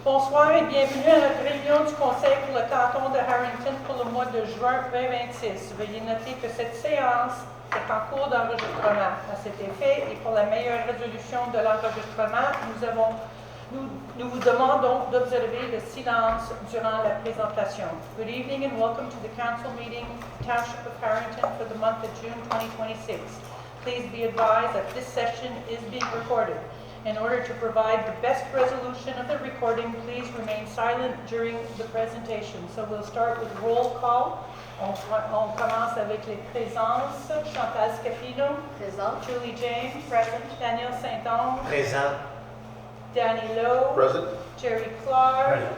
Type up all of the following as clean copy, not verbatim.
Bonsoir et bienvenue à notre réunion du Conseil pour le canton de Harrington pour le mois de juin 2026. Veuillez noter que cette séance est en cours d'enregistrement. À cet effet, et pour la meilleure résolution de l'enregistrement, nous vous demandons d'observer le silence durant la présentation. Good evening and welcome to the council meeting, Township of Harrington for the month of June 2026. Please be advised that this session is being recorded. In order to provide the best resolution of the recording, please remain silent during the presentation. So we'll start with roll call. On commence avec les présences. Chantal Scafino. Présent. Julie James. Present. Daniel Saint-Onge. Présent. Danny Lowe. Present. Jerry Clark. Present.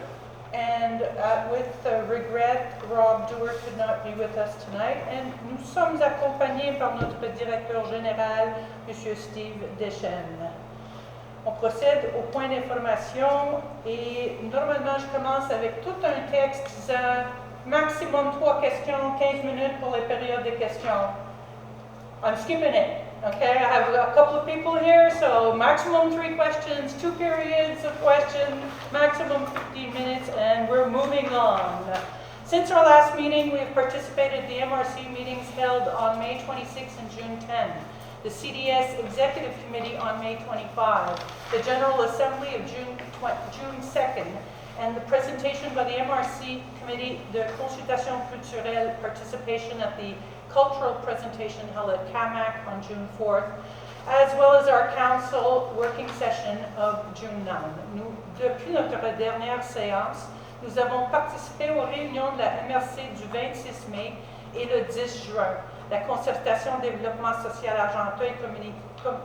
And with regret, Rob Dewar could not be with us tonight. And nous sommes accompagnés par notre directeur général, M. Steve Deschênes. On procède au point d'information et normalement je commence avec tout un texte disant maximum 3 questions, 15 minutes pour les périodes de questions. I'm skipping it, okay? I have a couple of people here, so maximum 3 questions, 2 periods of questions, maximum 15 minutes, and we're moving on. Since our last meeting, we have participated in the MRC meetings held on May 26 and June 10. The CDS Executive Committee on May 25, the General Assembly of June 2nd, and the presentation by the MRC Committee, the Consultation Culturelle participation at the cultural presentation held at CAMAC on June 4th, as well as our council working session of June 9. Depuis notre dernière séance, nous avons participé aux réunions de la MRC du 26 mai et le 10 juin. La concertation développement social Argenteuil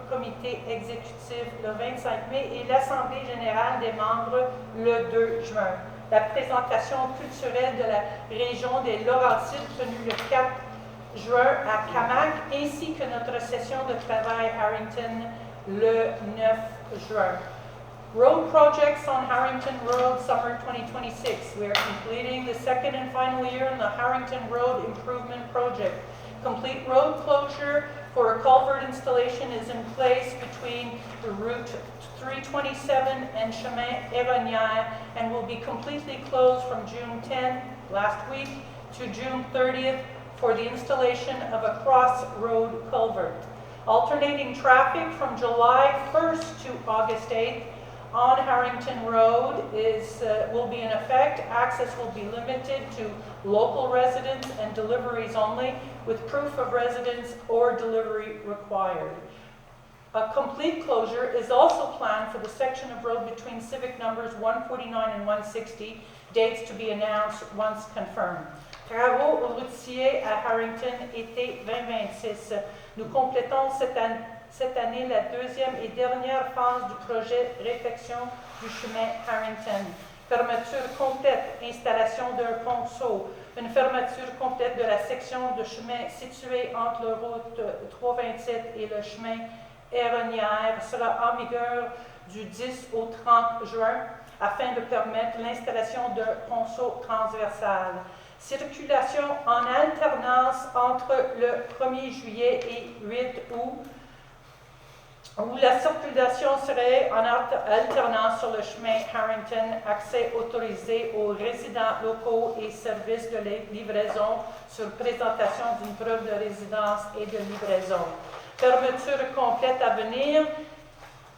comité exécutif le 25 mai et l'Assemblée générale des membres le 2 juin. La présentation culturelle de la région des Laurentides tenue le 4 juin à Camac ainsi que notre session de travail Harrington le 9 juin. Road projects on Harrington Road Summer 2026. We are completing the second and final year in the Harrington Road Improvement Project. Complete road closure for a culvert installation is in place between the Route 327 and Chemin Eronière and will be completely closed from June 10, last week, to June 30th for the installation of a cross-road culvert. Alternating traffic from July 1st to August 8th on Harrington Road will be in effect. Access will be limited to local residents and deliveries only, with proof of residence or delivery required. A complete closure is also planned for the section of road between civic numbers 149 and 160, dates to be announced once confirmed. Travaux routiers à Harrington, été 2026. Nous complétons cette année la deuxième et dernière phase du projet réfection du chemin Harrington. Fermeture complète, installation d'un ponceau, une fermeture complète de la section de chemin située entre la route 327 et le chemin Eronière sera en vigueur du 10 au 30 juin afin de permettre l'installation d'un ponceau transversal. Circulation en alternance entre le 1er juillet et 8 août, où la circulation serait en alternance sur le chemin Harrington, accès autorisé aux résidents locaux et services de livraison sur présentation d'une preuve de résidence et de livraison. Fermeture complète à venir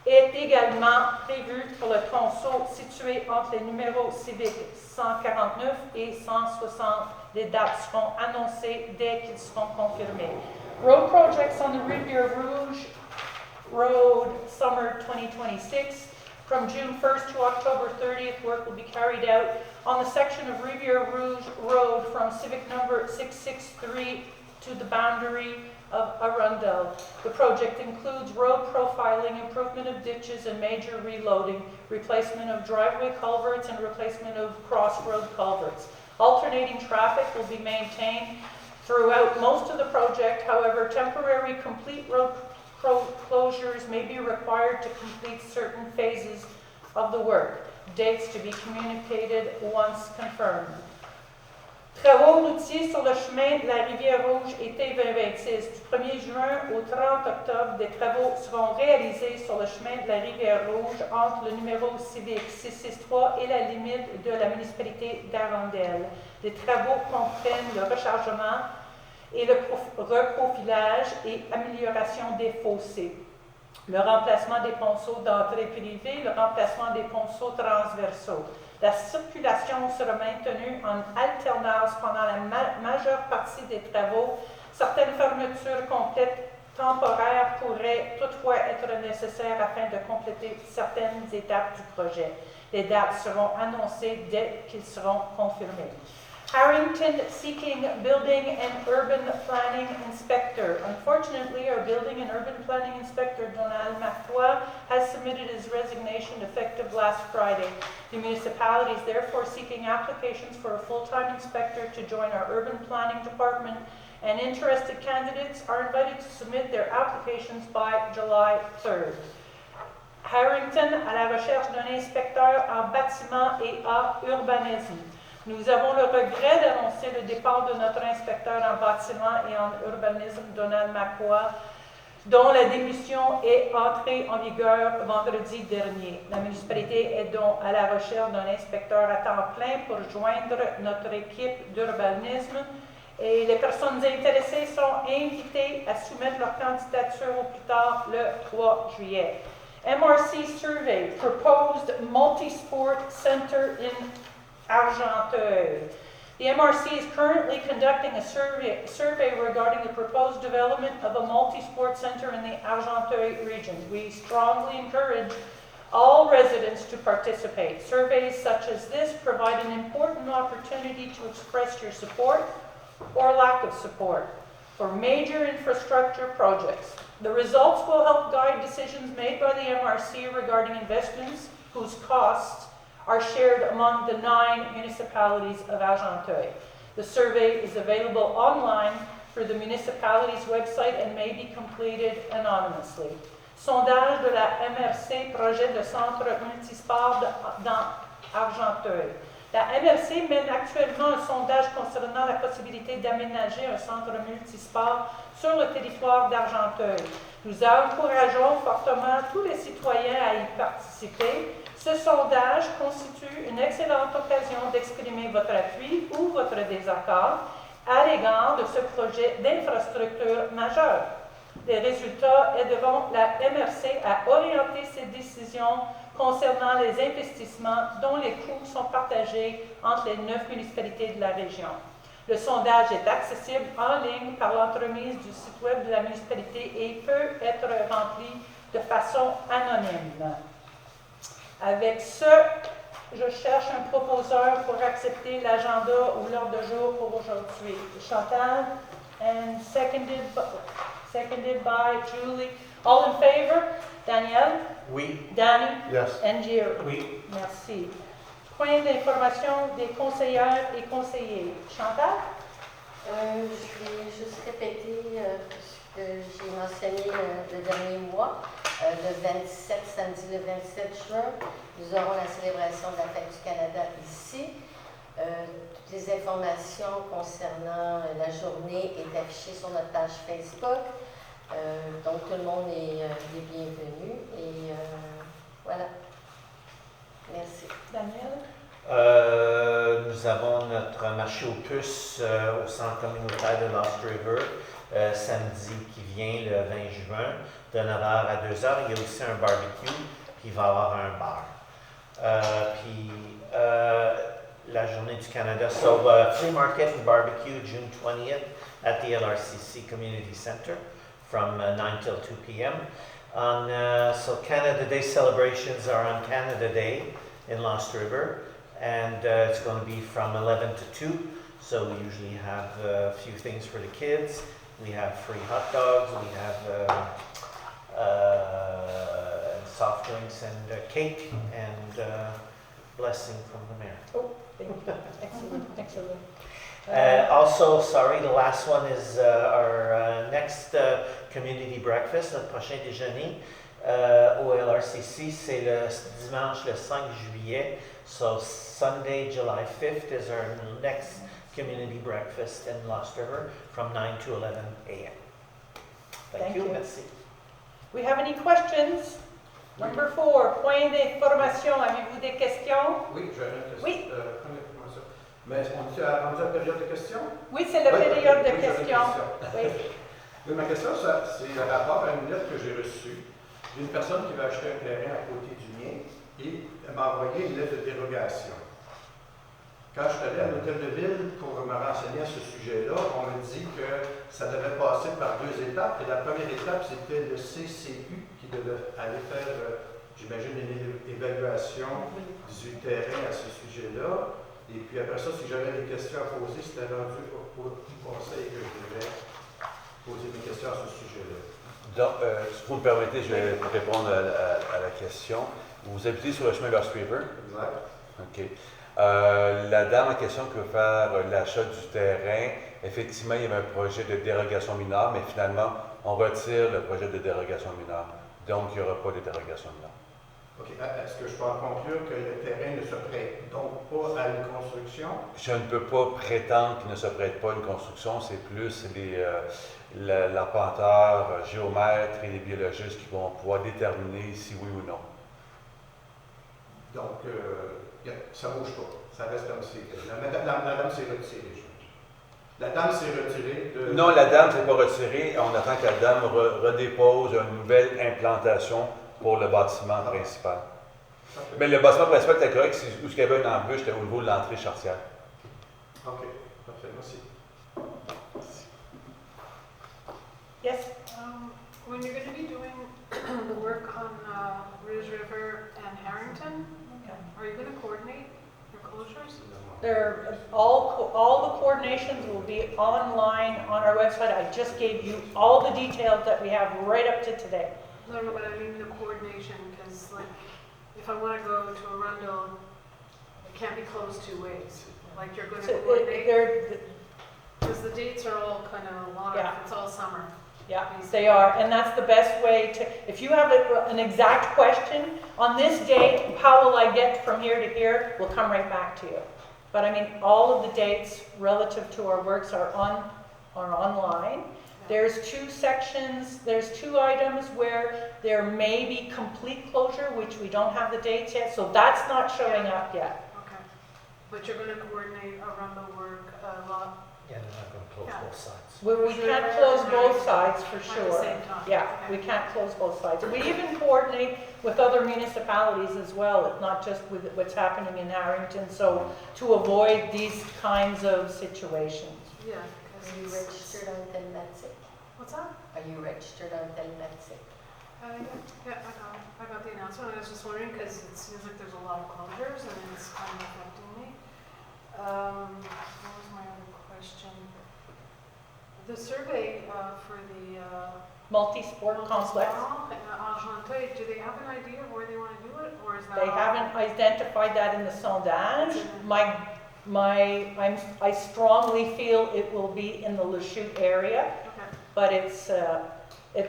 est également prévue pour le tronçon situé entre les numéros civiques 149 et 160. Les dates seront annoncées dès qu'ils seront confirmés. Road projects on the Rivière Rouge Road Summer 2026. From June 1st to October 30th, work will be carried out on the section of Rivière Rouge Road from civic number 663 to the boundary of Arundel. The project includes road profiling, improvement of ditches and major reloading, replacement of driveway culverts and replacement of crossroad culverts. Alternating traffic will be maintained throughout most of the project. However, temporary complete road closures may be required to complete certain phases of the work. Dates to be communicated once confirmed. Travaux routiers sur le chemin de la Rivière-Rouge été 2026. Du 1er juin au 30 octobre, des travaux seront réalisés sur le chemin de la Rivière-Rouge entre le numéro civique 663 et la limite de la municipalité d'Arendelle. Les travaux comprennent le rechargement et le reprofilage et amélioration des fossés, le remplacement des ponceaux d'entrée privée, le remplacement des ponceaux transversaux. La circulation sera maintenue en alternance pendant la majeure partie des travaux. Certaines fermetures complètes temporaires pourraient toutefois être nécessaires afin de compléter certaines étapes du projet. Les dates seront annoncées dès qu'ils seront confirmés. Harrington seeking Building and Urban Planning Inspector. Unfortunately, our Building and Urban Planning Inspector, Donald Martois, has submitted his resignation effective last Friday. The municipality is therefore seeking applications for a full-time inspector to join our Urban Planning Department, and interested candidates are invited to submit their applications by July 3rd. Harrington à la recherche d'un inspecteur en bâtiment et en urbanisme. Nous avons le regret d'annoncer le départ de notre inspecteur en bâtiment et en urbanisme, Donald McCoy, dont la démission est entrée en vigueur vendredi dernier. La municipalité est donc à la recherche d'un inspecteur à temps plein pour joindre notre équipe d'urbanisme et les personnes intéressées sont invitées à soumettre leur candidature au plus tard le 3 juillet. MRC Survey, Proposed Multi-Sport Center in Argenteuil. The MRC is currently conducting a survey regarding the proposed development of a multi-sport center in the Argenteuil region. We strongly encourage all residents to participate. Surveys such as this provide an important opportunity to express your support or lack of support for major infrastructure projects. The results will help guide decisions made by the MRC regarding investments whose costs are shared among the 9 municipalities of Argenteuil. The survey is available online through the municipality's website and may be completed anonymously. Sondage de la MRC, projet de centre multisport dans Argenteuil. La MRC mène actuellement un sondage concernant la possibilité d'aménager un centre multisport sur le territoire d'Argenteuil. Nous encourageons fortement tous les citoyens à y participer. Ce sondage constitue une excellente occasion d'exprimer votre appui ou votre désaccord à l'égard de ce projet d'infrastructure majeur. Les résultats aideront la MRC à orienter ses décisions concernant les investissements dont les coûts sont partagés entre les 9 municipalités de la région. Le sondage est accessible en ligne par l'entremise du site web de la municipalité et peut être rempli de façon anonyme. Avec ce, je cherche un proposeur pour accepter l'agenda ou l'ordre de jour pour aujourd'hui. Chantal, and seconded by Julie. All in favor? Danielle? Oui. Danny? Yes. And Jerry? Oui. Merci. Point d'information des conseillères et conseillers. Chantal? Je vais juste répéter ce que j'ai mentionné le dernier mois. Le 27, samedi le 27 juin, nous aurons la célébration de la Fête du Canada ici. Toutes les informations concernant la journée est affichée sur notre page Facebook. Donc tout le monde est bienvenu. Et voilà. Merci. Daniel? Nous avons notre marché aux puces au centre communautaire de Lost River samedi qui vient, le 20 juin, de 9h à 2h. Il y a aussi un barbecue, puis il va y avoir un bar. La journée du Canada. So, flea market and barbecue June 20th at the LRCC Community Center from 9 till 2 p.m. So Canada Day celebrations are on Canada Day in Lost River, and it's going to be from 11 to 2. So we usually have a few things for the kids. We have free hot dogs, we have soft drinks and cake, and blessing from the mayor. Oh, thank you. Excellent, excellent. Also, sorry, the last one is our next community breakfast, notre prochain déjeuner au LRCC, c'est le dimanche le 5 juillet. So Sunday, July 5th is our next community breakfast in Lost River from 9 to 11 a.m. Thank you. Merci. We have any questions? Number 4, point d'information. Avez-vous des questions? Oui, j'aurais une question. Oui. Comment ça? Mais on dit rendu à la période de questions? Oui, c'est la Oui, période de oui, j'aurais une questions. question. Oui. Oui, ma question, c'est par rapport à une lettre que j'ai reçue d'une personne qui va acheter un terrain à côté du mien et elle m'a envoyé une lettre de dérogation. Quand je suis allé à l'hôtel de ville pour me renseigner à ce sujet-là, on me dit que ça devait passer par 2 étapes. Et la première étape, c'était le CCU qui devait aller faire, j'imagine, une évaluation du terrain à ce sujet-là. Et puis après ça, si j'avais des questions à poser, c'était rendu au conseil que je devais poser des questions à ce sujet-là. Donc, si vous me permettez, je vais répondre à la question. Vous habitez sur le chemin Lost River? Exact. OK. La dame en question qui veut faire l'achat du terrain, effectivement, il y avait un projet de dérogation mineure, mais finalement, on retire le projet de dérogation mineure. Donc, il n'y aura pas de dérogation mineure. OK. Est-ce que je peux en conclure que le terrain ne se prête donc pas à une construction? Je ne peux pas prétendre qu'il ne se prête pas à une construction, c'est plus l'arpenteur, géomètre et les biologistes qui vont pouvoir déterminer si oui ou non. Donc, ça ne bouge pas. Ça reste comme c'est. La dame s'est retirée. La dame s'est retirée de... Non, la dame ne s'est pas retirée. On attend que la dame redépose une nouvelle implantation pour le bâtiment principal. Parfait. Mais le bâtiment principal était correct, où il y avait une embûche, c'était au niveau de l'entrée chartière. OK. Parfait. Merci. Yes. When you're going to be doing the work on Rouge River and Harrington, are you going to coordinate your closures? All the coordinations will be online on our website. I just gave you all the details that we have right up to today. No, but I mean the coordination, because like, if I want to go to Arundel, it can't be closed 2 ways. Like you're going to So coordinate, because the dates are all kind of long, Yeah. it's all summer. Yeah, they are, and that's the best way to, if you have an exact question, on this date, how will I get from here to here, we'll come right back to you. But I mean, all of the dates relative to our works are online. There's 2 sections, there's 2 items where there may be complete closure, which we don't have the dates yet, so that's not showing up yet. Okay. But you're going to coordinate Arundel work a lot Yeah, they're not going to close Yeah. both sides. We can't close both sides for at the sure. same time. Yeah, Okay. we can't close both sides. We even coordinate with other municipalities as well, not just with what's happening in Harrington, so to avoid these kinds of situations. Yeah, Are you because registered on Telmatic? what's that? Are you registered on Telmatic? Yeah, I got the announcement. I was just wondering because it seems like there's a lot of closures and it's kind of affecting me. What was my other question? The survey for the Multi-sport complex, Argenteuil, do they have an idea of where they want to do it, or is that? they haven't identified that in the sondage. I strongly feel it will be in the Lachute area, Okay. but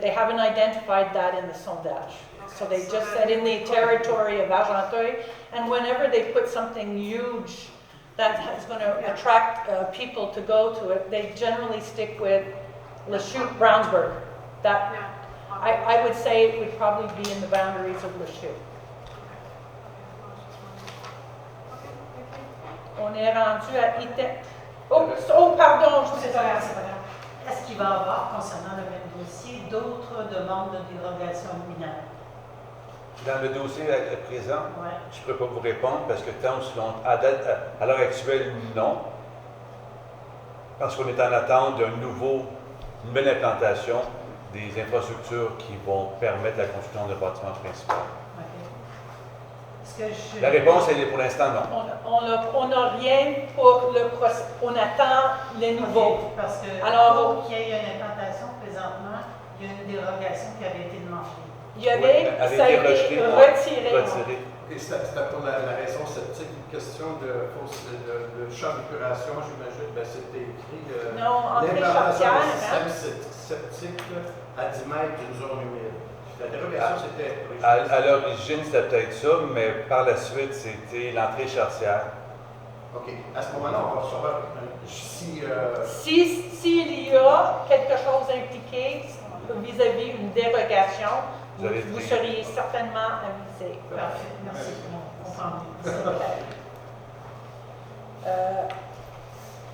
they haven't identified that in the sondage. So they just said in the territory of Argenteuil, and whenever they put something huge that is going to attract people to go to it, they generally stick with Lachute, Brownsburg. That, Yeah. I would say it would probably be in the boundaries of Lachute. On est rendu à item. Oh, pardon, je C'est vous pas ai grave, c'est pas grave. Est-ce qu'il va y avoir, concernant le même dossier, d'autres demandes de dérogation mineure? Dans le dossier présent, Ouais. je ne pourrais pas vous répondre parce que tant aussi longtemps, à l'heure actuelle, non. Parce qu'on est en attente d'une nouvelle implantation des infrastructures qui vont permettre la construction de bâtiments principaux. OK. Est-ce que je... La réponse, elle est pour l'instant non. On n'a rien pour le procès. On attend les nouveaux. OK, parce que Alors, pour qu'il y ait une implantation présentement, il y a une dérogation qui avait été demandée. Il y avait, Oui, elle ça a a été été retiré. retirée. Et c'était pour la raison sceptique, une question de champ d'épuration, j'imagine. Ben, c'était écrit Non, entrée l'implantation chartière, d'un hein? système septique à 10 mètres d'une zone humide. La dérogation, c'était... À l'origine, c'était peut-être ça, mais par la suite, c'était l'entrée chartière OK. À ce moment-là, on va recevoir si... S'il y a quelque chose impliqué vis-à-vis une dérogation, Vous avez vous pris- seriez certainement avisé. Parfait, merci. On comprend bien.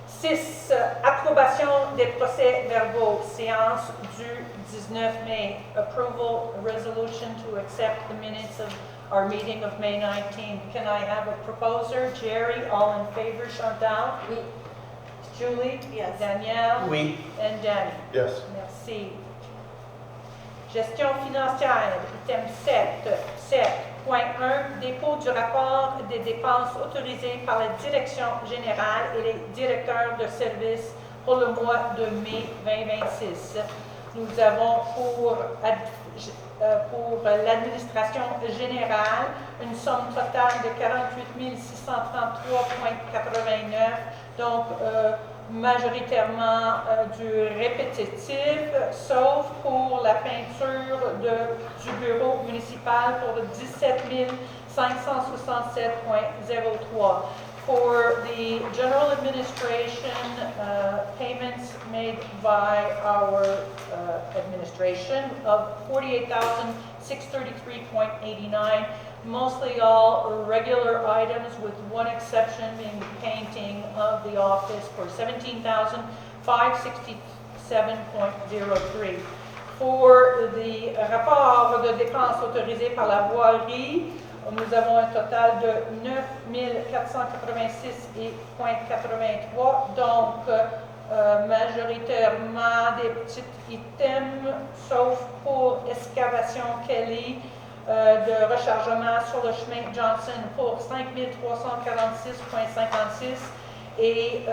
6. Approbation des procès-verbaux. Séance du 19 mai. Approval resolution to accept the minutes of our meeting of May 19th. Can I have a proposer? Jerry, all in favor? Chantal? Oui. Julie? Yes. Danielle? Oui. And Danny? Yes. Merci. Gestion financière, item 7.1, dépôt du rapport des dépenses autorisées par la Direction générale et les directeurs de services pour le mois de mai 2026. Nous avons pour l'administration générale une somme totale de 48 633,89, donc majoritairement du répétitif, sauf pour la peinture du bureau municipal pour 17 567,03. For the general administration payments made by our administration of $48,633.89, mostly all regular items with one exception being the painting of the office for $17,567.03. For the rapport de dépenses autorisées par la voirie, nous avons un total de 9 486,83, donc majoritairement des petits items, sauf pour excavation Kelly, de rechargement sur le chemin Johnson pour 5 346,56 et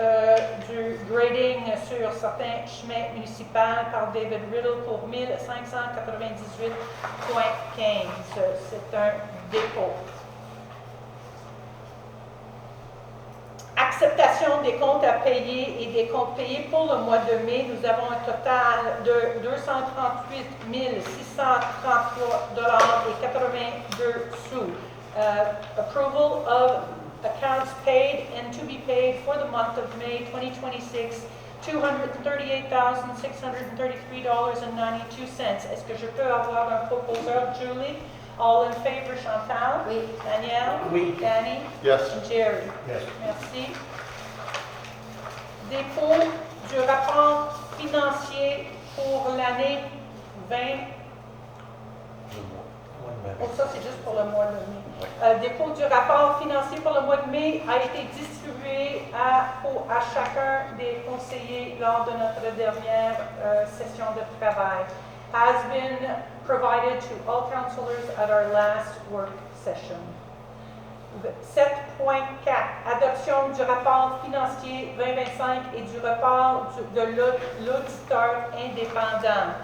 du grading sur certains chemins municipaux par David Riddle pour 1598,15. C'est un dépôt. Acceptation des comptes à payer et des comptes payés pour le mois de mai. Nous avons un total de 238 633,82 sous. Approval of accounts paid and to be paid for the month of May 2026, $238,633.92. Est-ce que je peux avoir un proposeur, Julie? All in favor, Chantal? Oui. Danielle? Oui. Danny? Yes. And Jerry? Yes. Merci. Dépôt du rapport financier pour l'année 20. Oh, ça, c'est juste pour le mois de mai. Dépôt du rapport financier pour le mois de mai a été distribué à chacun des conseillers lors de notre dernière session de travail. Has been provided to all councillors at our last work session. 7.4. Adoption du rapport financier 2025 et du rapport de l'auditeur indépendant.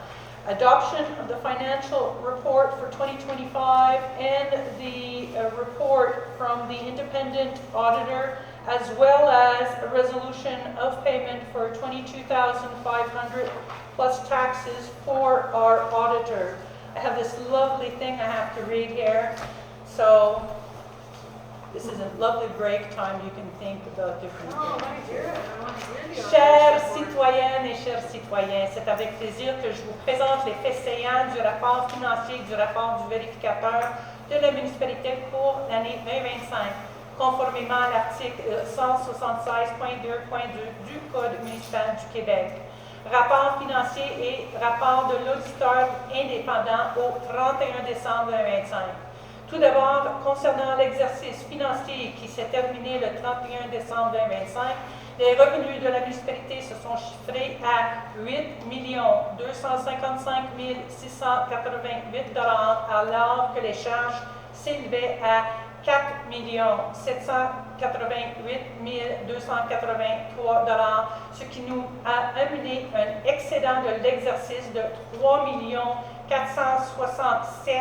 Adoption of the financial report for 2025 and the report from the independent auditor, as well as a resolution of payment for $22,500 plus taxes for our auditor. I have this lovely thing I have to read here. So this is a lovely break time. You can think about different Oh, things. I want to hear it. I want to hear the Chères auditor's report. citoyennes et chers citoyens, c'est avec plaisir que je vous présente les faits saillants du rapport financier et du rapport du vérificateur de la municipalité pour l'année 2025, conformément à l'article 176.2.2 du Code municipal du Québec. Rapport financier et rapport de l'auditeur indépendant au 31 décembre 2025. Tout d'abord, concernant l'exercice financier qui s'est terminé le 31 décembre 2025, les revenus de la municipalité se sont chiffrés à 8 255 688 alors que les charges s'élevaient à 4 788 283 ce qui nous a amené un excédent de l'exercice de 3 467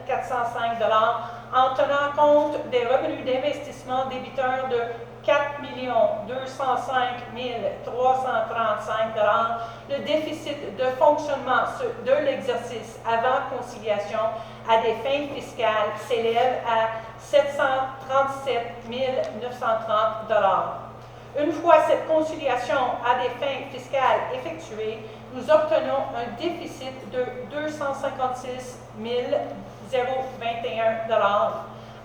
405 en tenant compte des revenus d'investissement débiteurs de 4 205 335 le déficit de fonctionnement de l'exercice avant conciliation à des fins fiscales s'élève à 737 930 $. Une fois cette conciliation à des fins fiscales effectuée, nous obtenons un déficit de 256 021 $.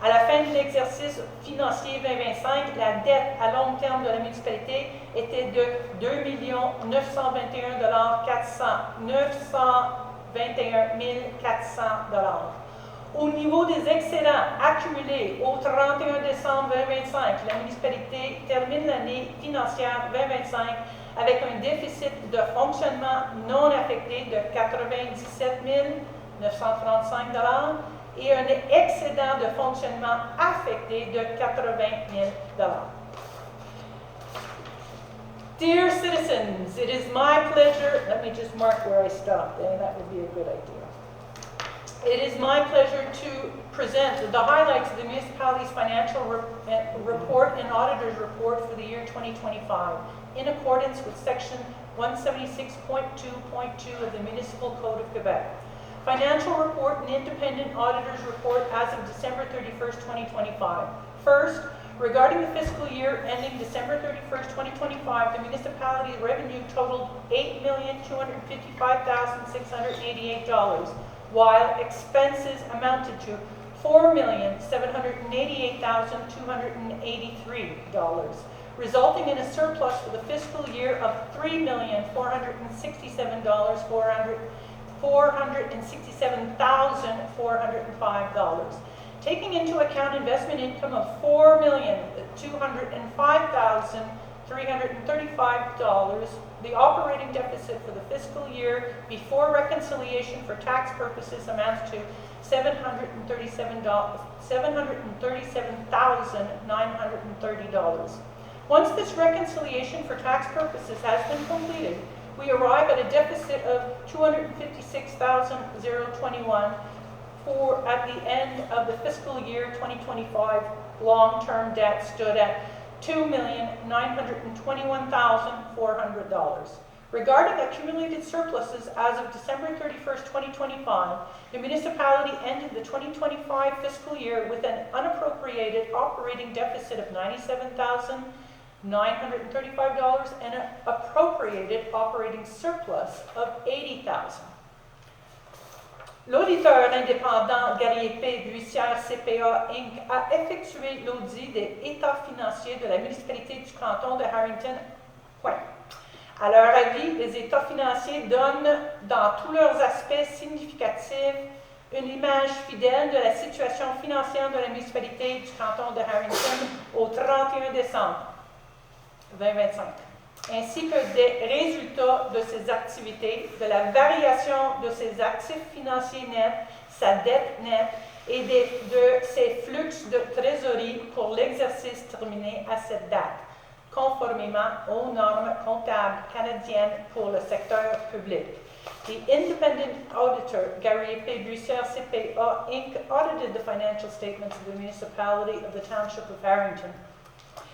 À la fin de l'exercice financier 2025, la dette à long terme de la municipalité était de 2 921 400 $. Au niveau des excédents accumulés au 31 décembre 2025, la municipalité termine l'année financière 2025 avec un déficit de fonctionnement non affecté de 97 935 $ et un excédent de fonctionnement affecté de 80 000 $. Dear citizens, it is my pleasure, let me just mark where I stopped, and that would be a good idea. It is my pleasure to present the highlights of the municipality's financial report and auditor's report for the year 2025 in accordance with section 176.2.2 of the Municipal Code of Quebec. Financial report and independent auditor's report as of December 31st, 2025. First, regarding the fiscal year ending December 31st, 2025, the municipality's revenue totaled $8,255,688, while expenses amounted to $4,788,283, resulting in a surplus for the fiscal year of $3,467,405. Taking into account investment income of $4,205,335, the operating deficit for the fiscal year before reconciliation for tax purposes amounts to $737,930. Once this reconciliation for tax purposes has been completed, we arrive at a deficit of $256,021 at the end of the fiscal year 2025. Long-term debt stood at $2,921,400. Regarding accumulated surpluses as of December 31st, 2025, the municipality ended the 2025 fiscal year with an unappropriated operating deficit of $97,935 and an appropriated operating surplus of $80,000. L'auditeur indépendant Garriépé Buissière CPA Inc. a effectué l'audit des états financiers de la municipalité du canton de Harrington. Point. À leur avis, les états financiers donnent, dans tous leurs aspects significatifs, une image fidèle de la situation financière de la municipalité du canton de Harrington au 31 décembre 2025, ainsi que des résultats de ses activités, de la variation de ses actifs financiers nets, sa dette nette et de ses flux de trésorerie pour l'exercice terminé à cette date, conformément aux normes comptables canadiennes pour le secteur public. The independent auditor, Garriépé Buissière CPA Inc., audited the financial statements of the municipality of the Township of Harrington.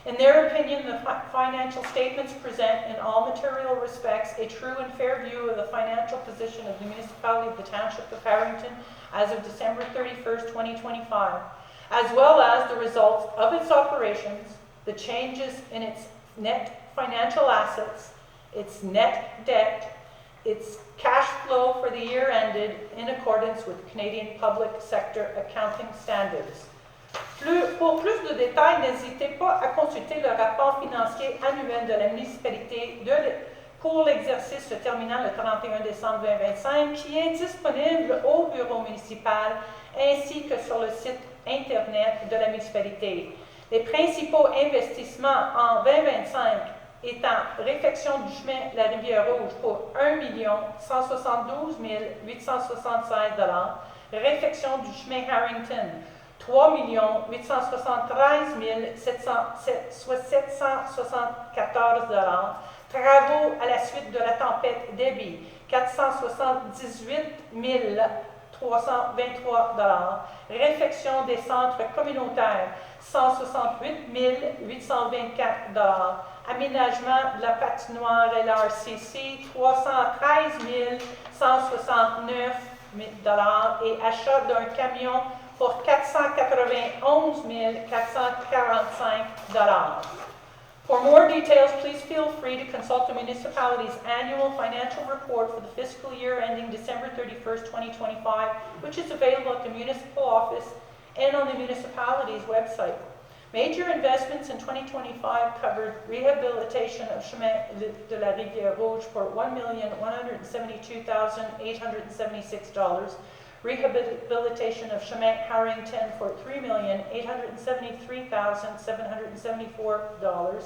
In their opinion, the financial statements present in all material respects a true and fair view of the financial position of the municipality of the Township of Harrington as of December 31st, 2025, as well as the results of its operations, the changes in its net financial assets, its net debt, its cash flow for the year ended in accordance with Canadian public sector accounting standards. Pour plus de détails, n'hésitez pas à consulter le rapport financier annuel de la municipalité pour l'exercice se terminant le 31 décembre 2025 qui est disponible au bureau municipal ainsi que sur le site Internet de la municipalité. Les principaux investissements en 2025 étant réfection du chemin La Rivière-Rouge pour $1 172 876 $, réfection du chemin Harrington, $3 873 774 $, travaux à la suite de la tempête Debbie, $478 323 $, réfection des centres communautaires, $168 824 $, aménagement de la patinoire LRCC, $313 169 000 et achat d'un camion pour 491 445 For more details, please feel free to consult the municipality's annual financial report for the fiscal year ending December 31st, 2025, which is available at the municipal office and on the municipality's website. Major investments in 2025 covered rehabilitation of Chemin de la Rivière Rouge for $1,172,876, rehabilitation of Chemin Harrington for $3,873,774,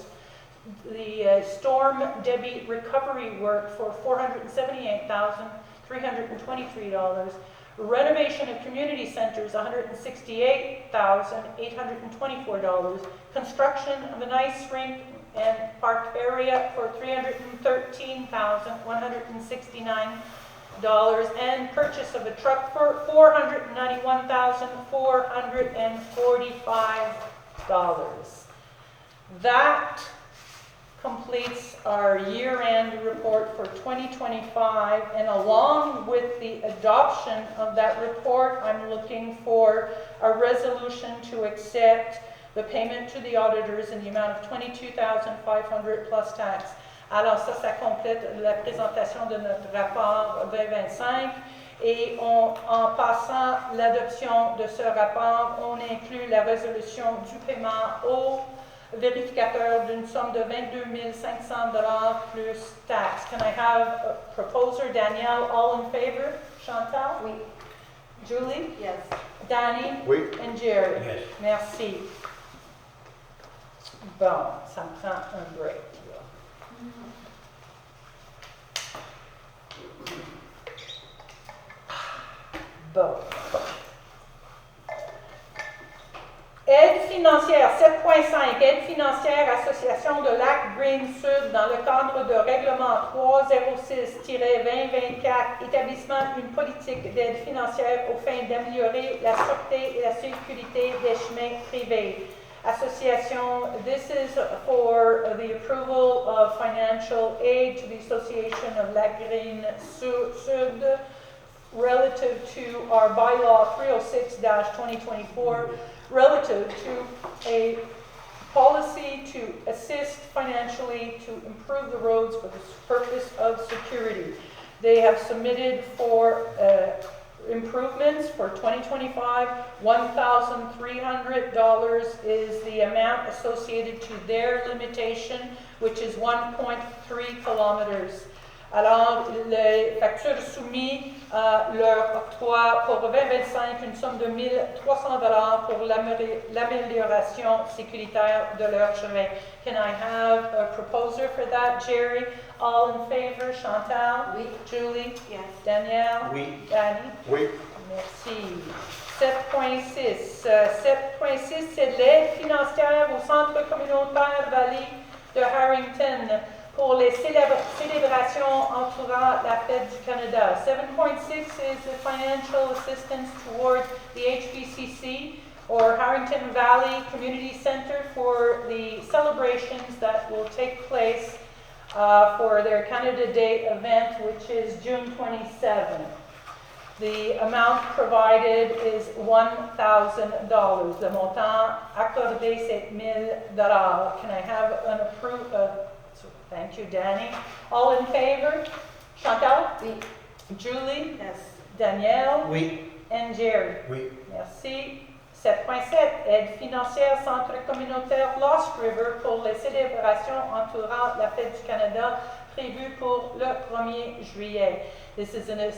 the storm debit recovery work for $478,323, renovation of community centers, $168,824, construction of an ice rink and park area for $313,169, and purchase of a truck for $491,445. That completes our year-end report for 2025, and along with the adoption of that report, I'm looking for a resolution to accept the payment to the auditors in the amount of $22,500 plus tax. Alors ça complète la présentation de notre rapport 2025 et en passant l'adoption de ce rapport, on inclut la résolution du paiement au vérificateur d'une somme de $22 500 plus taxe. Can I have a proposer, Danielle, all in favor? Chantal? Oui. Julie? Yes. Danny? Oui. And Jerry? Yes. Merci. Bon, ça me prend un break. Là. Bon. Aide financière 7.5, aide financière Association de Lac Green Sud dans le cadre de règlement 306-2024, établissement une politique d'aide financière aux fins d'améliorer la sûreté et la sécurité des chemins privés. Association, this is for the approval of financial aid to the Association of Lac Green Sud relative to our bylaw 306-2024, relative to a policy to assist financially to improve the roads for the purpose of security. They have submitted for improvements for 2025. $1,300 is the amount associated to their limitation, which is 1.3 kilometers. Alors, les factures soumises leur octroient pour 2025 une somme de $1,300 pour l'amélioration sécuritaire de leur chemin. Can I have a proposer for that, Jerry? All in favor? Chantal? Oui. Julie? Yes. Danielle? Oui. Danny? Oui. Merci. 7.6. 7.6, c'est de l'aide financière au Centre communautaire Vallée de Harrington pour les célébrations entourant la Fête du Canada. 7.6 is the financial assistance towards the HVCC, or Harrington Valley Community Center, for the celebrations that will take place for their Canada Day event, which is June 27th. The amount provided is $1,000. Le montant accordé, c'est $1,000. Can I have an approval? Thank you, Danny. All in favor? Chantal? Oui. Julie? Yes. Danielle? Oui. And Jerry? Oui. Merci. 7.7, aide financière Centre communautaire Lost River pour les célébrations entourant la Fête du Canada prévues pour le 1er juillet. This is a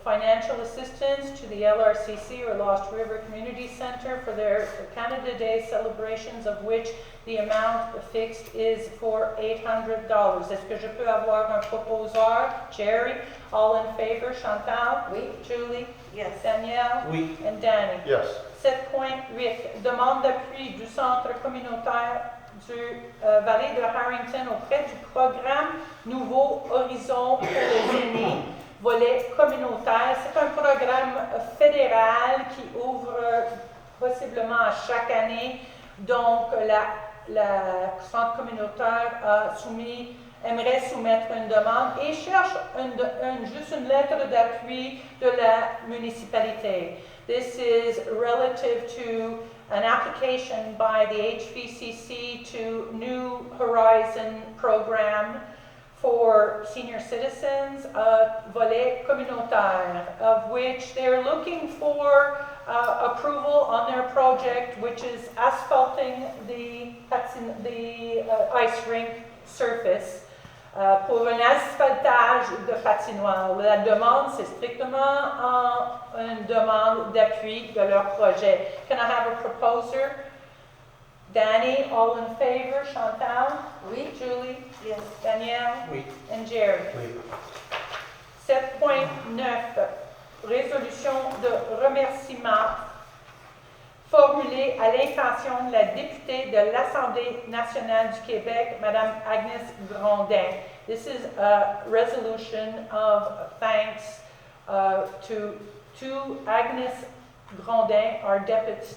financial assistance to the LRCC, or Lost River Community Center, for their Canada Day celebrations, of which the amount fixed is for $800. Est-ce que je peux avoir un proposeur? Jerry? All in favor? Chantal? Oui. Julie? Yes. Danielle? Oui. And Danny? Yes. 7.8, demande d'appui du Centre communautaire du Vallée de Harrington auprès du programme Nouveau Horizon pour les aînés, volet communautaire. C'est un programme fédéral qui ouvre possiblement à chaque année. Donc, le Centre communautaire a soumis aimerait soumettre une demande et cherche juste une lettre d'appui de la municipalité. This is relative to an application by the HVCC to New Horizon program for senior citizens, a volet communautaire, of which they're looking for approval on their project, which is asphalting the ice rink surface pour un asphaltage de patinoire. La demande, c'est strictement une demande d'appui de leur projet. Can I have a proposer? Danny, all in favor? Chantal? Oui. Julie? Yes. Danielle? Oui. And Jerry? Oui. 7.9, résolution de remerciement formulée à l'intention de la députée de l'Assemblée nationale du Québec, Madame Agnès Grondin. This is a resolution of thanks to Agnès Grondin, our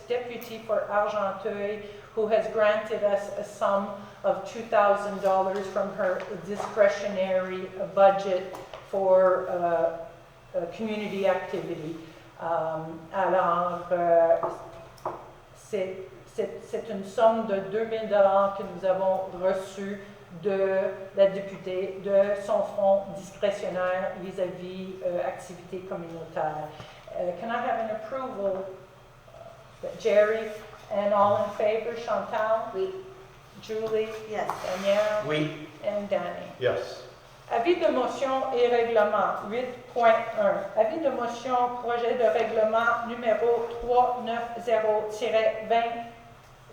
deputy for Argenteuil, who has granted us a sum of $2,000 from her discretionary budget for community activity. C'est une somme de $2,000 que nous avons reçue de la députée de son fonds discrétionnaire vis-à-vis activités communautaires. Can I have an approval? Jerry, and all in favor? Chantal? Oui. Julie? Yes. Danielle? Oui. And Danny? Yes. Avis de motion et règlement 8.1. Avis de motion projet de règlement numéro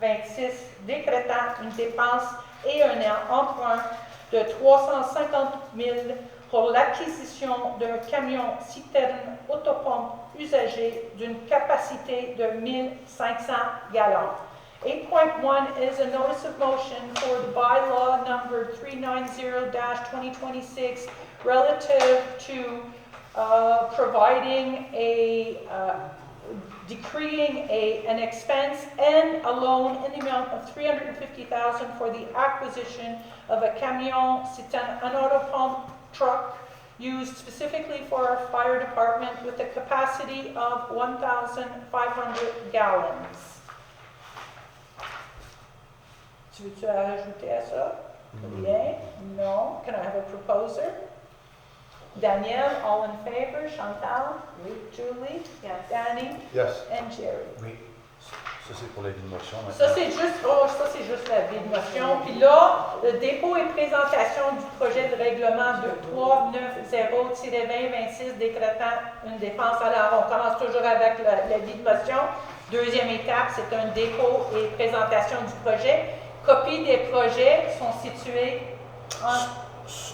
390-2026 décrétant une dépense et un emprunt de 350 000 pour l'acquisition d'un camion citerne autopompe usagé d'une capacité de 1500 gallons. 8.1 is a notice of motion for the bylaw number 390-2026 relative to providing decreeing an expense and a loan in the amount of $350,000 for the acquisition of a camion citerne, an auto pump truck used specifically for our fire department with a capacity of 1,500 gallons. Tu veux-tu ajouter à ça? Rien? Non? Can I have a proposer? Danielle, all in favor? Chantal? Oui. Julie? Yes. Danny? Yes. And Jerry? Oui. Ça, c'est pour la vie de motion. Ça, c'est juste la vie de motion. Puis là, le dépôt et présentation du projet de règlement 2390-2026 décrétant une dépense. Alors, on commence toujours avec la vie de motion. Deuxième étape, c'est un dépôt et présentation du projet. Copies des projets sont situées en...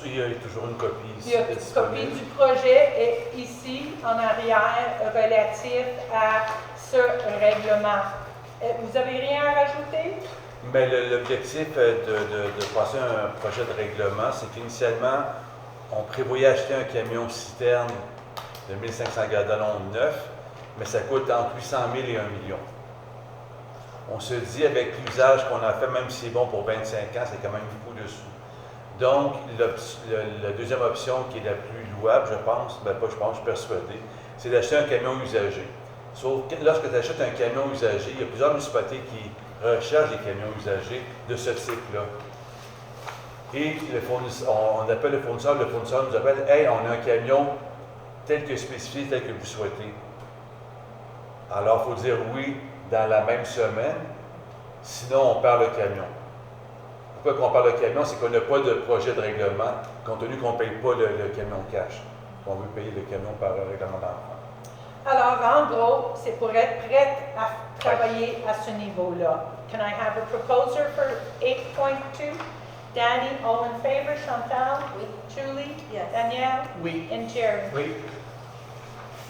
Il y a toujours une copie ici. Il y a une copie du projet et ici, en arrière, relatif à ce règlement. Vous avez rien à rajouter? Mais l'objectif de passer un projet de règlement, c'est qu'initialement, on prévoyait acheter un camion citerne de 1500 gallons neuf, mais ça coûte entre 800 000 et 1 million. On se dit, avec l'usage qu'on a fait, même si c'est bon pour 25 ans, c'est quand même beaucoup de sous. Donc, la deuxième option, qui est la plus louable, je pense, je suis persuadé, c'est d'acheter un camion usagé. Sauf que lorsque tu achètes un camion usagé, il y a plusieurs municipalités qui recherchent des camions usagés de ce type-là. Et on appelle le fournisseur nous appelle « Hey, on a un camion tel que spécifié, tel que vous souhaitez. » Alors, il faut dire oui dans la même semaine, sinon on perd le camion. Pourquoi qu'on parle de camion, c'est qu'on n'a pas de projet de règlement, compte tenu qu'on ne paye pas le camion cash. On veut payer le camion par règlement d'emprunt. Alors, en gros, c'est pour être prête à travailler à ce niveau-là. Can I have a proposer for 8.2? Danny, all in favor? Chantal? Oui. Julie? Yes. Danielle? Oui. And Jerry? Oui.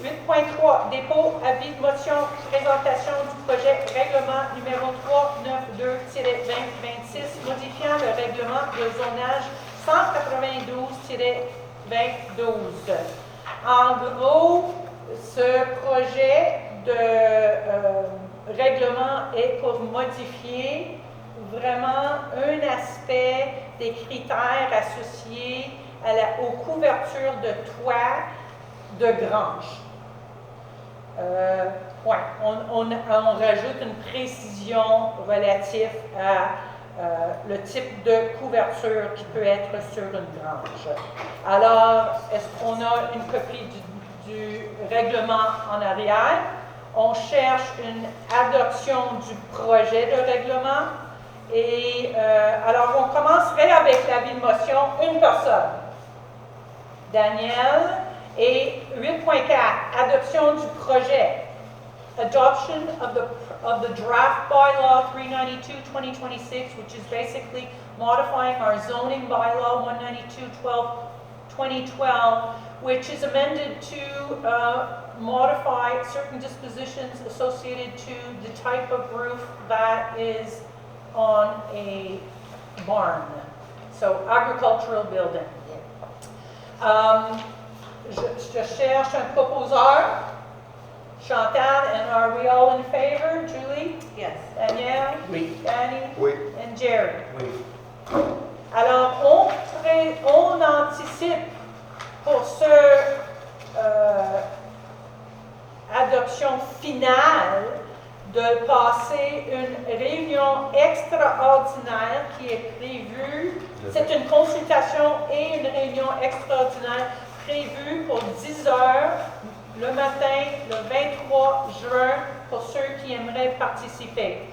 8.3, dépôt, avis de motion, présentation du projet règlement numéro 392-2026, modifiant le règlement de zonage 192-2012. En gros, ce projet de règlement est pour modifier vraiment un aspect des critères associés aux couvertures de toit de grange. Ouais, on rajoute une précision relative à le type de couverture qui peut être sur une grange. Alors, est-ce qu'on a une copie du règlement en arrière? On cherche une adoption du projet de règlement. Et alors, on commencerait avec l'avis de motion, une personne. Daniel. Et 8.4, adoption du projet. Adoption of the draft bylaw 392-2026, which is basically modifying our zoning bylaw 192-2012, which is amended to modify certain dispositions associated to the type of roof that is on a barn, so agricultural building. Je cherche un proposeur. Chantal, and are we all in favor? Julie? Yes. Danielle? Oui. Danny? Oui. And Jerry? Oui. Alors, on anticipe pour ce adoption finale de passer une réunion extraordinaire qui est prévue. C'est une consultation et une réunion extraordinaire prévue pour 10 heures le matin, le 23 juin, pour ceux qui aimeraient participer.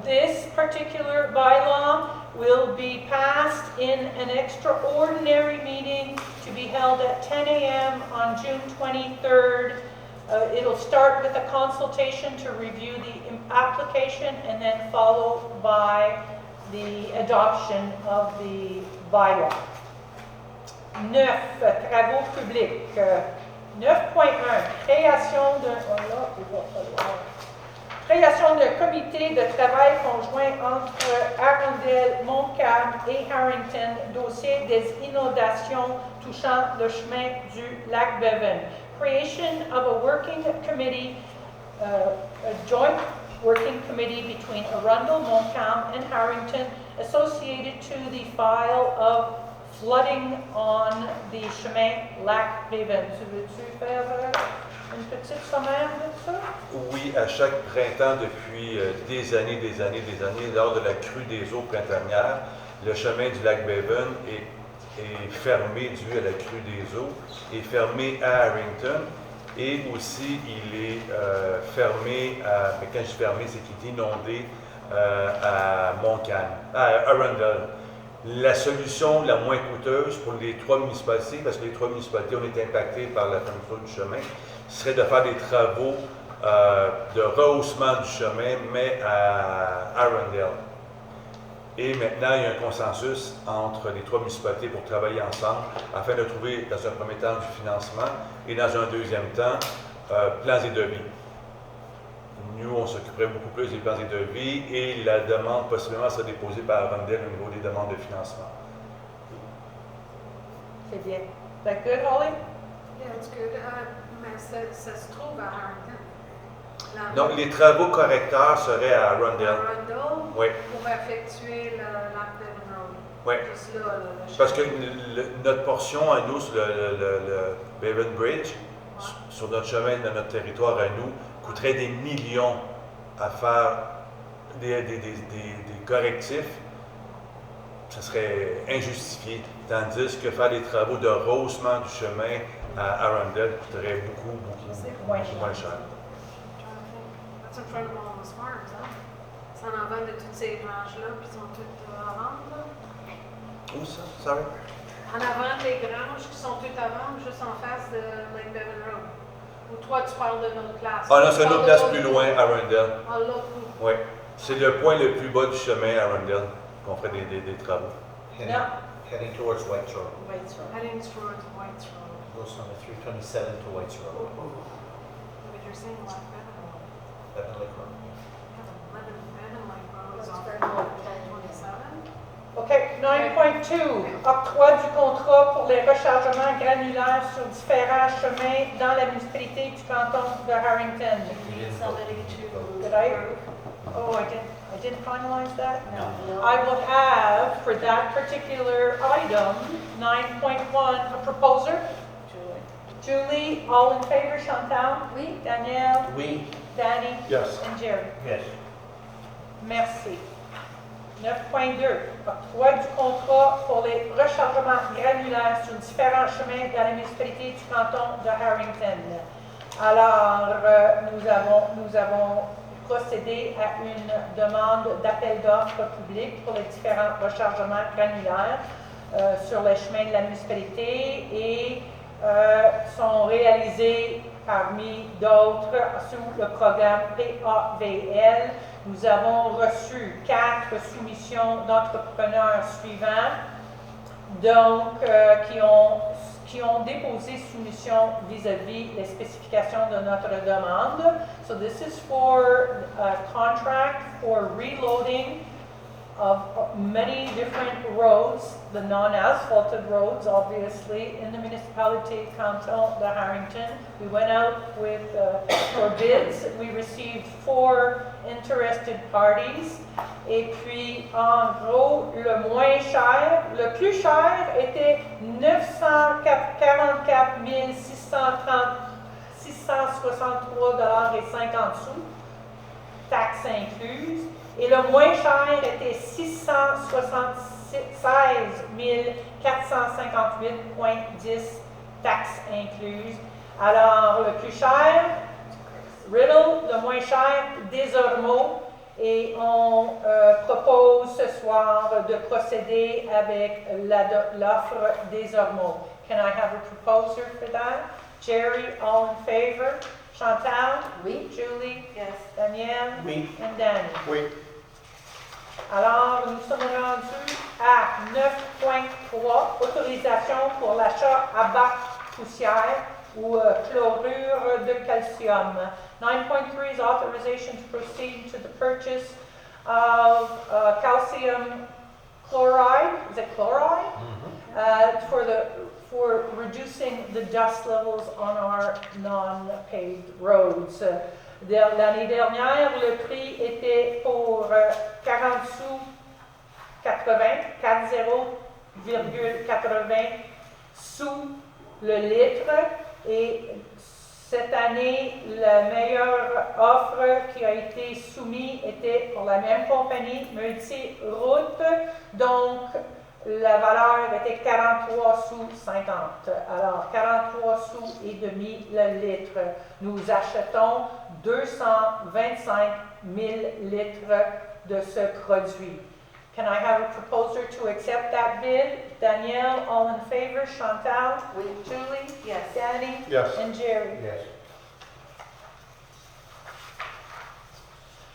This particular bylaw will be passed in an extraordinary meeting to be held at 10 a.m. on June 23rd. It'll start with a consultation to review the application and then followed by the adoption of the bylaw. 9. Travaux publics. 9.1. Création d'un comité de travail conjoint entre Arundel, Montcalm et Harrington, dossier des inondations touchant le chemin du lac Bevan. Creation of a working committee, a joint working committee between Arundel, Montcalm, and Harrington associated to the file of flooding on the chemin lac Bevan. Tu veux-tu faire une petite sommaire de ça? Oui, à chaque printemps, depuis des années, lors de la crue des eaux printanières, le chemin du lac Bevan est fermé dû à la crue des eaux, est fermé à Harrington et aussi il est fermé mais quand je dis fermé, c'est qu'il est inondé à Montcalm, à Arundel. La solution la moins coûteuse pour les trois municipalités, parce que les trois municipalités ont été impactées par la fermeture du chemin, serait de faire des travaux de rehaussement du chemin, mais à Arundel. Et maintenant, il y a un consensus entre les trois municipalités pour travailler ensemble afin de trouver, dans un premier temps, du financement et dans un deuxième temps, plans et devis. Nous, on s'occuperait beaucoup plus des plans et devis et la demande possiblement sera déposée par Arundel au niveau des demandes de financement. C'est bien. That good, Holly? Yeah, it's good. Mais ça se trouve à Harrington. Donc, les travaux correcteurs seraient à Arundel. Arundel, Oui. pour effectuer le lac Bevan Road. Oui. Juste là, le Parce que chemin. notre portion à nous, sur le Bevan Bridge, sur notre chemin, de notre territoire à nous, coûterait des millions à faire des correctifs. Ce serait injustifié. Tandis que faire des travaux de rehaussement du chemin à Arundel coûterait beaucoup moins cher. That's in front of all those farms, hein? C'est en avant de toutes ces granges-là, puis ils sont toutes à vendre, là. Où ça? Sorry? En avant des granges qui sont toutes à vendre, juste en face de Lake Bevan Road. Ou toi, tu parles de notre place? Ah non, c'est une autre place plus loin, Arundel. Ah, l'autre bout. Oui. C'est le point le plus bas du chemin, Arundel, qu'on ferait des travaux. Heading towards White's Road. White's Road. Heading towards White's Road. Goes from the 327 to White's Road. But you're saying Lake Bevan Road. Bevan Lake Road. Bevan Lake Road is That's off very of long. 27. OK. 9.2. Octroi du contrat pour les rechargements granulaires sur différents chemins dans la municipalité du canton de Harrington. You didn't vote. Somebody to Did I? Oh, I didn't finalize that? No. I will have, for that particular item, 9.1, a proposer. Julie, all in favor, Chantal? Oui. Danielle? Oui. Danny? Yes. And Jerry? Yes. Merci. 9.2, octroi du contrat pour les rechargements granulaires sur différents chemins dans la municipalité du canton de Harrington. Alors, nous avons procédé à une demande d'appel d'offres public pour les différents rechargements granulaires sur les chemins de la municipalité et sont réalisés parmi d'autres sous le programme PAVL. Nous avons reçu 4 soumissions d'entrepreneurs suivants, donc qui ont déposé soumission vis-à-vis les spécifications de notre demande. So this is for a contract for reloading of many different roads, the non-asphalted roads, obviously, in the municipality canton de Harrington. We went out with for bids. We received 4 interested parties. Et puis, en gros, le moins cher, le plus cher était 944 663,50 $, taxes incluses. Et le moins cher était 676 458,10 taxes incluses. Alors, le plus cher, Riddle, le moins cher, Desormeaux. Et on propose ce soir de procéder avec l'offre Desormeaux. Can I have a proposer for that? Jerry, all in favor? Chantal? Oui. Julie? Yes. Danielle? Oui. And Danny? Oui. Alors, nous sommes rendus à 9.3, autorisation pour l'achat à bac poussière ou chlorure de calcium. 9.3 is authorization to proceed to the purchase of calcium chloride. Is it chloride? For reducing the dust levels on our non-paved roads. L'année dernière, le prix était pour 40 sous 80, 40,80 sous le litre. Et cette année, la meilleure offre qui a été soumise était pour la même compagnie, Multiroute. Donc, la valeur était 43 sous 50. Alors, 43 sous et demi le litre. Nous achetons 225 000 litres de ce produit. Can I have a proposer to accept that bid? Danielle, all in favor? Chantal? Oui. Julie? Yes. Danny? Yes. And Jerry? Yes.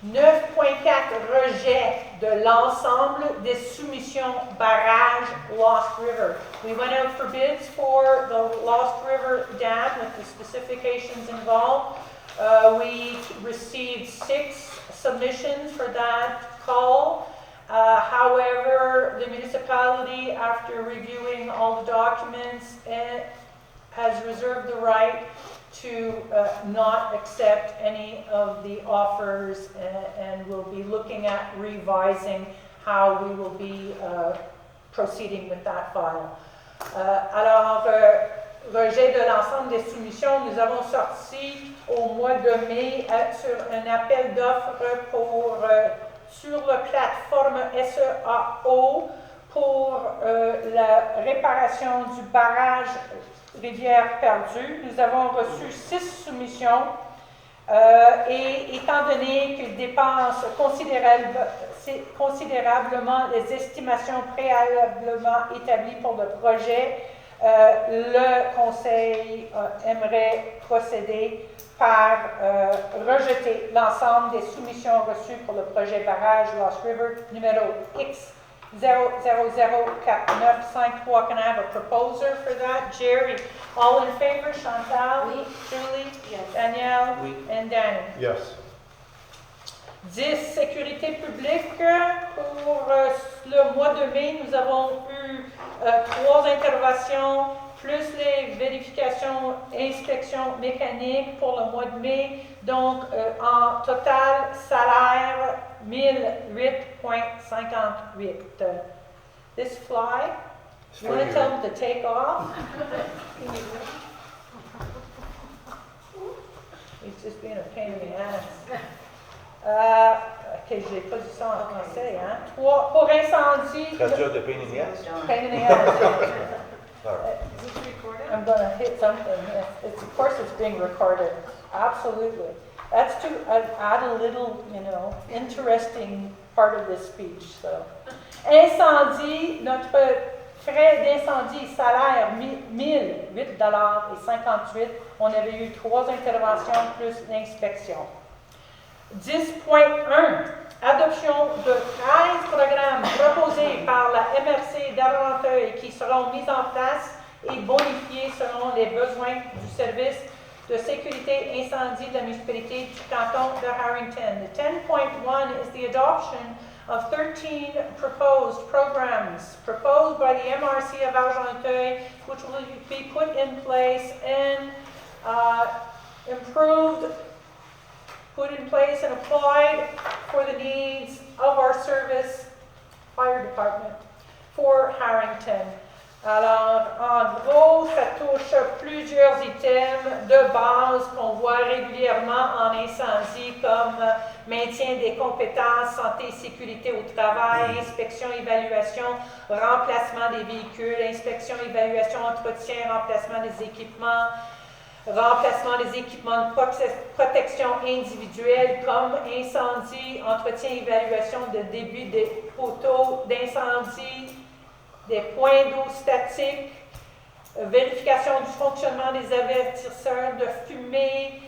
9.4, rejet de l'ensemble des soumissions barrage Lost River. We went out for bids for the Lost River Dam with the specifications involved. We received 6 submissions for that call. However, the municipality, after reviewing all the documents, has reserved the right to not accept any of the offers and will be looking at revising how we will be proceeding with that file. Alors, rejet de l'ensemble des soumissions, nous avons sorti au mois de mai sur un appel d'offres pour sur la plateforme SEAO pour la réparation du barrage Rivière Perdue. Nous avons reçu 6 soumissions et étant donné qu'il dépasse considérablement les estimations préalablement établies pour le projet, le Conseil aimerait procéder par rejeter l'ensemble des soumissions reçues pour le projet barrage Lost River numéro X 0004953. Can I have a proposer for that? Jerry, all in favor? Chantal? Oui. Julie? Yes. Danielle? Oui. And Danny? Yes. 10, sécurité publique. Pour le mois de mai, nous avons eu 3 interventions, plus les vérifications et inspections mécaniques pour le mois de mai. Donc, en total, salaire 1008.58. This fly, C'est you for want to you. tell him to take off? He's just being a pain in the ass. Ok, j'ai pas dit ça en français, hein. 3, pour incendie. Traduire de pain in the ass. Pain in the ass. Sorry. Is this recorded? I'm gonna hit something, yes. It's, of course it's being recorded, absolutely. That's to add a little, interesting part of this speech, so. Incendie, notre frais d'incendie, salaire, 1008 $ et 58. On avait eu 3 interventions plus l'inspection. 10.1. Adoption de 13 programmes proposés par la MRC d'Argenteuil qui seront mis en place et bonifiés selon les besoins du service de sécurité incendie de la municipalité du canton de Harrington. The 10.1 is the adoption of 13 proposed programs proposed by the MRC of Argenteuil, which will be put in place and put in place and applied for the needs of our service fire department for Harrington. Alors, en gros, ça touche plusieurs items de base qu'on voit régulièrement en incendie, comme maintien des compétences, santé et sécurité au travail, inspection, évaluation, remplacement des véhicules, inspection, évaluation, entretien, remplacement des équipements, remplacement des équipements de protection individuelle comme incendie, entretien, évaluation de début des poteaux d'incendie, des points d'eau statiques, vérification du fonctionnement des avertisseurs de fumée,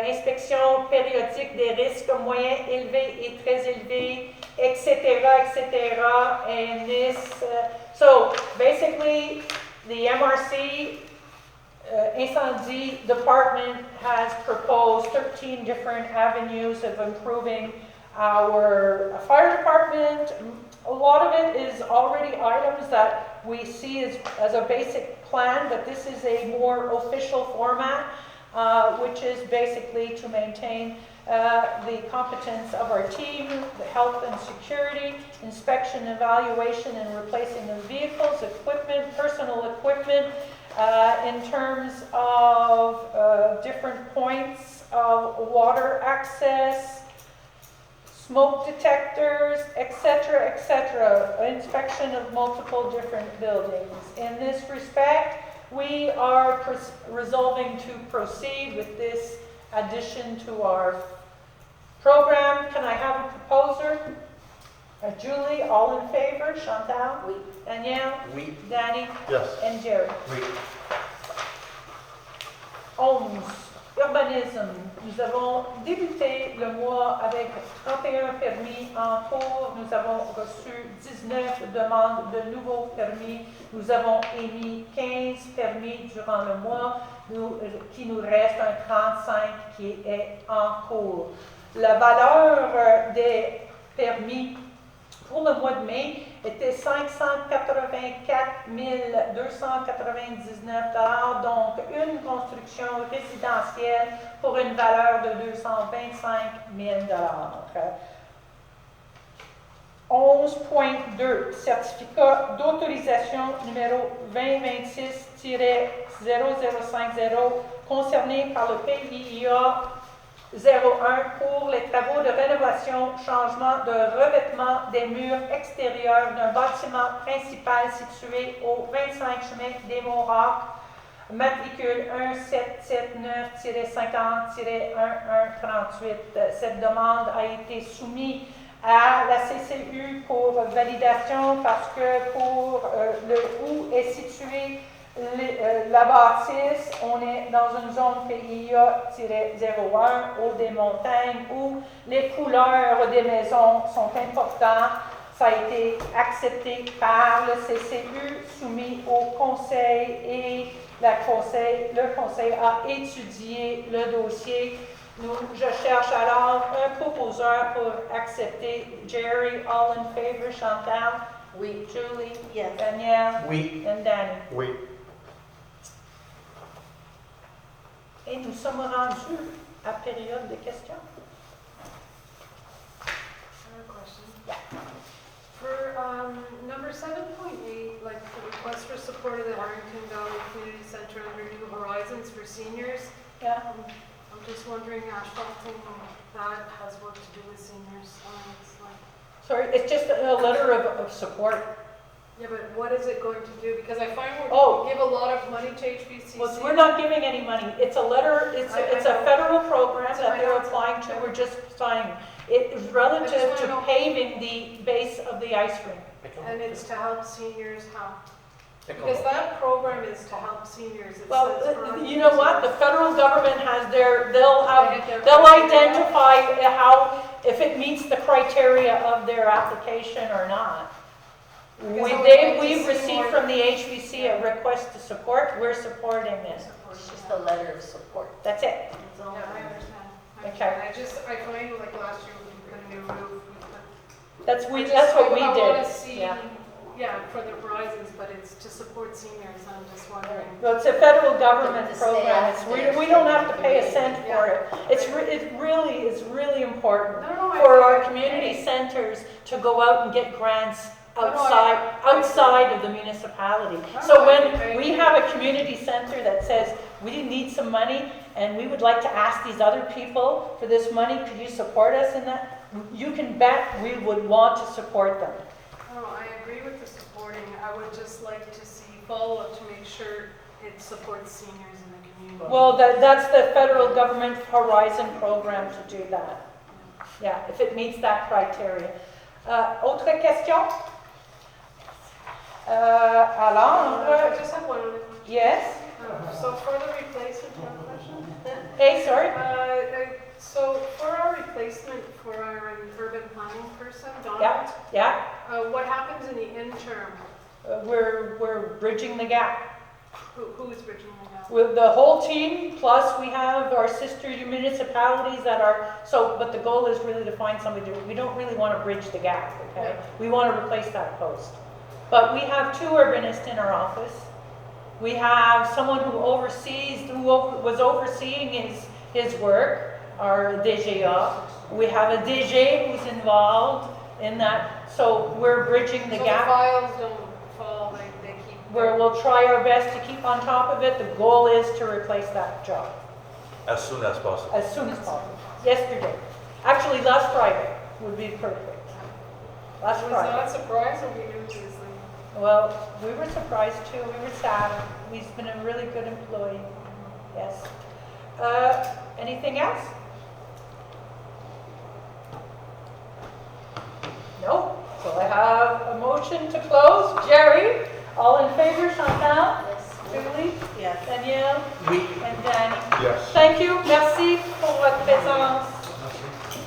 inspection périodique des risques moyens élevés et très élevés, etc., etc., and this. So basically, the MRC Incendie Department has proposed 13 different avenues of improving our fire department. A lot of it is already items that we see as a basic plan, but this is a more official format, which is basically to maintain the competence of our team, the health and security, inspection, evaluation, and replacing of vehicles, equipment, personal equipment, in terms of different points of water access, smoke detectors, etc., etc., inspection of multiple different buildings. In this respect, we are resolving to proceed with this addition to our program. Can I have a proposer? Julie, all in favor? Chantal? Oui. Danielle? Oui. Danny? Yes. And Jerry? Oui. 11. Urbanisme. Nous avons débuté le mois avec 31 permis en cours. Nous avons reçu 19 demandes de nouveaux permis. Nous avons émis 15 permis durant le mois, qui nous reste un 35 qui est en cours. La valeur des permis pour le mois de mai était 584 299 $, donc une construction résidentielle pour une valeur de 225 000 $. 11.2, certificat d'autorisation numéro 2026-0050 concerné par le PIA 01 pour les travaux de rénovation, changement de revêtement des murs extérieurs d'un bâtiment principal situé au 25 chemin des Monts-Rocs, matricule 1779-50-1138. Cette demande a été soumise à la CCU pour validation parce que pour où est située la bâtisse, on est dans une zone PIA-01, haut des montagnes, où les couleurs des maisons sont importantes. Ça a été accepté par le CCU, soumis au conseil et le conseil a étudié le dossier. Je cherche alors un proposeur pour accepter. Jerry, all in favor? Chantal? Oui. Julie? Yes. Danielle? Oui. And Danny? Oui. Et nous sommes rendus à période de questions. supported the Harrington Valley Community Center under New Horizons for seniors. Yeah. I'm just wondering, asphalting, that has what to do with seniors. It's like, Sorry, it's just a letter of support. yeah, but what is it going to do? Because I find Oh. we give a lot of money to HBCC. Well, we're not giving any money. It's a letter, it's I a know. federal program So that I they're know. applying to, we're just signing. It is relative I just to wanna know. paving the base of the ice rink. And it's to help seniors how? Pickleball. Because that program is to help seniors. It Well, says for you know what, the federal government has They they'll have their identify how, if it meets the criteria of their application or not. Because I would like to We've see received more- from the HVC a request to support, we're supporting this. It's just a letter of support. That's it. That's all. Yeah, I understand. Okay. I find like last year when we put a new roof, we put. That's I just- that's what we I wanna did. see, Yeah. yeah, for the Horizons, but it's to support seniors. I'm just wondering. Well, it's a federal government To stay program. It's, active. we don't have to pay a cent for it. It really is really important No, no, I for think our it's community great. centers to go out and get grants No, no, outside of the municipality. No, So no, I when we have a community center that says, we need some money and we would like to ask these other people for this money, could you support us in that? You can bet we would want to support them. Oh, I agree with the supporting. I would just like to see follow-up to make sure it supports seniors in the community. Well, that's the federal government Horizon program to do that. Yeah, if it meets that criteria. Autre question? Alors, I just have one other question. yes? So for the replacement, one question? Hey, sorry? So for our replacement for our urban planning person, Donald, Yeah, yeah. what happens in the interim? We're bridging the gap. Who is bridging the gap? With the whole team, plus we have our sister municipalities that are, but the goal is really to find somebody we don't really want to bridge the gap, okay? We want to replace that post. But we have 2 urbanists in our office. We have someone who was overseeing his work, our DGA. We have a DG who's involved in that, so we're bridging the So gap. the files don't fall, they keep. Where we'll try our best to keep on top of it. The goal is to replace that job As soon as possible. as soon as possible. Yesterday. Actually, last Friday would be perfect. Last Was Friday. not surprised when we knew this thing. Well, we were surprised too. We were sad. He's been a really good employee. Yes. Anything else? No. So I have a motion to close. Jerry, all in favor? Chantal? Yes. Julie? Yes. Danielle? Oui. And Danny? Yes. Thank you. Merci pour votre présence.